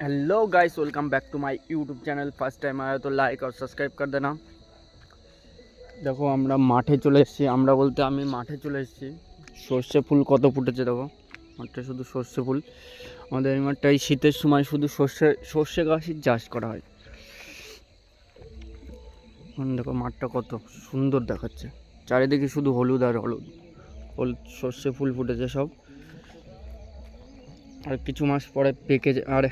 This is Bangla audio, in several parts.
Hello guys, welcome back to my YouTube channel. First time आया तो लाइक और सब्सक्राइब कर देना। দেখো আমরা মাঠে চলে এসেছি, আমরা বলতে আমি মাঠে চলে এসেছি। সর্ষে ফুল কত ফুটেছে দেখো, মাঠে শুধু সর্ষে ফুল। আমাদের এই মাঠটা এই শীতের সময় শুধু সর্ষে গাছের চাষ করা হয়। দেখো মাঠটা কত সুন্দর দেখাচ্ছে, চারিদিকে শুধু হলুদ আর হলুদ হলুদ সর্ষে ফুল ফুটেছে সব। আর কিছু মাস পরে পেকে আর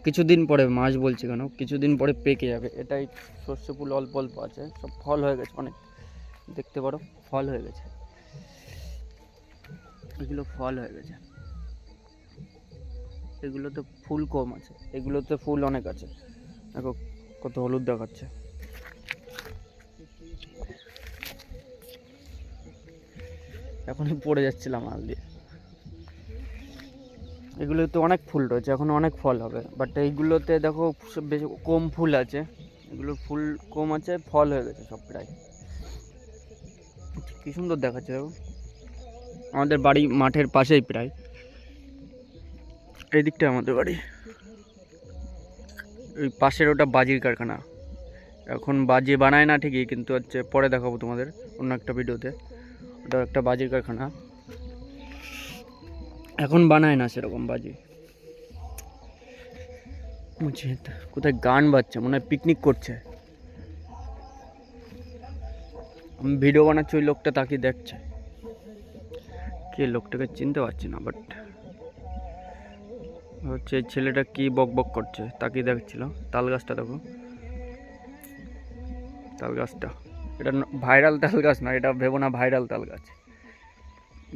কিছুদিন পরে, মাস বলছি কেন, কিছুদিন পরে পেকে যাবে। এটাই সর্ষে ফুল অল্প অল্প আছে, সব ফল হয়ে গেছে অনেক, দেখতে পারো ফল হয়ে গেছে, এগুলো ফল হয়ে গেছে। এগুলোতে ফুল কম আছে, এগুলোতে ফুল অনেক আছে। দেখো কত হলুদ দেখাচ্ছে। এখনই পড়ে যাচ্ছিলাম মাল দিয়ে। এগুলোতে অনেক ফুল রয়েছে, এখন অনেক ফল হবে, বাট এইগুলোতে দেখো বেশি কম ফুল আছে। এগুলোর ফুল কম আছে, ফল হয়ে গেছে সব প্রায়। কি সুন্দর দেখাচ্ছে দেখো। আমাদের বাড়ি মাঠের পাশেই প্রায়, এই দিকটা আমাদের বাড়ি। ওই পাশের ওটা বাজির কারখানা। এখন বাজি বানায় না ঠিকই, কিন্তু হচ্ছে পরে দেখাবো তোমাদের অন্য একটা ভিডিওতে। ওটা একটা বাজির কারখানা, এখন বানায় না সেরকম বাজি। কোথায় গান বাজছে, মনে হয় পিকনিক করছে। আমি ভিডিও বানাচ্ছি, ওই লোকটা তাকিয়ে দেখছে। কে লোকটাকে চিনতে পারছি না, বাট হচ্ছে ছেলেটা কি বক বক করছে তাকিয়ে দেখছিল। তাল গাছটা দেখো, তাল গাছটা, এটা ভাইরাল তাল গাছ না, এটা ভেবো না ভাইরাল তাল গাছ,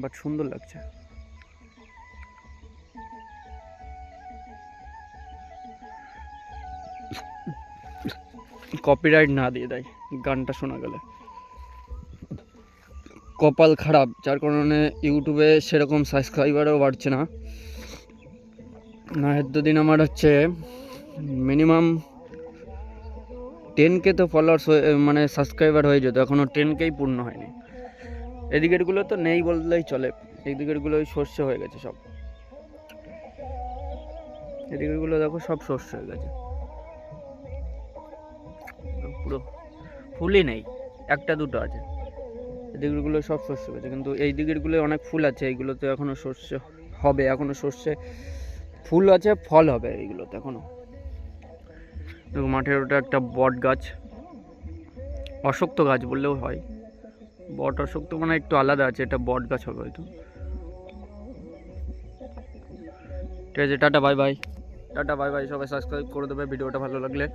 বাট সুন্দর লাগছে। কপিরাইট না দিয়ে দেয় গানটা শোনা গেলে। কপাল খারাপ, যার কারণে ইউটিউবে সেরকম সাবস্ক্রাইবারও বাড়ছে না। না এতদিন আমার হচ্ছে মিনিমাম 10K তো ফলোয়ার্স মানে সাবস্ক্রাইবার হয়ে যেত, এখনও 10Kই পূর্ণ হয়নি। এদিকেরগুলো তো নেই বললেই চলে, এদিকেরগুলো সর্ষে হয়ে গেছে সব। এদিকেরগুলো দেখো সব সর্ষে হয়ে গেছে, পুরো ফুলই নেই, একটা দুটো আছে। এদিকেরগুলো সব সর্ষে হয়ে গেছে, কিন্তু এই দিকেরগুলো অনেক ফুল আছে, এইগুলোতে এখনও সর্ষে হবে, এখনও সর্ষে ফুল আছে, ফল হবে এইগুলোতে এখনও। দেখো মাঠের ওটা একটা বট গাছ, অশক্ত গাছ বললেও হয়। বট অশক্ত মানে একটু আলাদা আছে, এটা বট গাছ হবে হয়তো। ঠিক আছে, tata bye bye. Tata bye bye, সবাই সাবস্ক্রাইব করে দেবে ভিডিওটা ভালো লাগলে।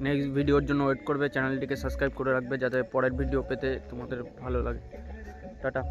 নেক্সট ভিডিওর জন্য ওয়েট করবে, চ্যানেলটিকে সাবস্ক্রাইব করে রাখবে যাতে পরের ভিডিও পেতে তোমাদের ভালো লাগে। টাটা।